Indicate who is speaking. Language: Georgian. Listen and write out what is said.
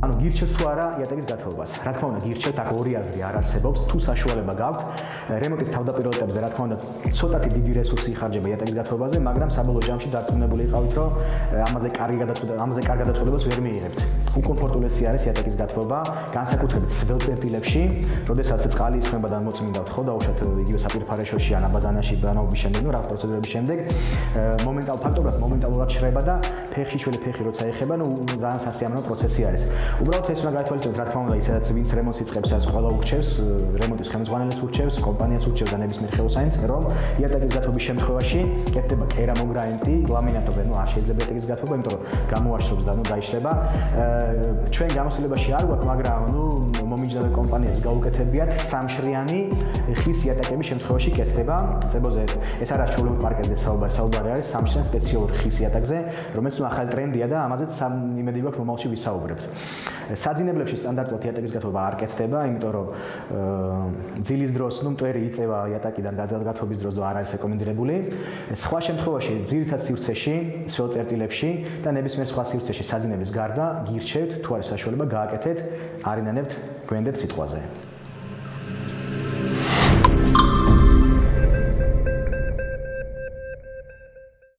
Speaker 1: ანუ გირჩევთ თუ არა იატაკის გათხოვებას. რა თქმა უნდა, გირჩევთ, აქ ორი აზრი არ არსებობს. თუ საშუალება გაქვთ, რემონტის თავდაპირველობებზე, რა თქმა უნდა, ცოტათი დიდი რესურსი იხარჯება იატაკის გათხოვებაზე, მაგრამ საბოლოო ჯამში დარწმუნებული იყავით, რომ ამაზე კარგ გადაწყვეტილებას ვერ მიიღებთ. უკომფორტულესი არის იატაკის გათხოვება, განსაკუთრებით სძელ წერტილებში, როდესაც წყალი ისხმება და მოწმინდავთ ხო, დაუშვათ იგივე საპირფარეშოში ან აბაზანაში ბანაობის შემდეგ, რა პროცედურების შემდეგ, მომენტალურად შრება და ფეხი როცა ეხება, ძალიან სასიამოვნო პროცესი არის. უბრალოდ ეს უნდა გაითვალისწინოთ, რა თქმა უნდა, ისედაც ვინც რემონტს იწყებს, ეს ყველა ურჩევს, რემონტის ხელმძღვანელს ურჩევს, კომპანიას ურჩევს და ნებისმიერ ხელოსანს, რომ იატაკის გათხოვების შემთხვევაში კეთდება კერამოგრანიტი, ლამინატორზე, არ შეიძლება იატაკის გათხოვება, იმიტომ რომ გამოაშრობს და დაიშლება. ჩვენ გამოცდილებაში არ გვაქვს, მაგრამ მომიჯნავე კომპანიებს გაუკეთებიათ სამშრიანი ხის იატაკების შემთხვევაში კეთდება. წებოზე ეს არ არის ჩვეულებრივ პარკეტზე საუბარი არის სამშრიან სპეციალურ ხის იატაკზე, რომელიც ახალი ტრენდია და ამაზეც იმედი გვაქვს მომავალში ვისაუბრებთ. საძინებლებში სტანდარტულად იატაკის გათხოვება არ კეთდება, იმიტომ რომ ძილის დროს მტვერი იწევა იატაკიდან გათხოვების დროს და არ არის რეკომენდირებული. სხვა შემთხვევაში ძირითად სივრცეში, სველ წერტილებში და ნებისმიერ სხვა სივრცეში საძინების გარდა გირჩევთ, თუ არის საშუალება გააკეთეთ, არინანებთ გვენდეთ სიტყვაზე.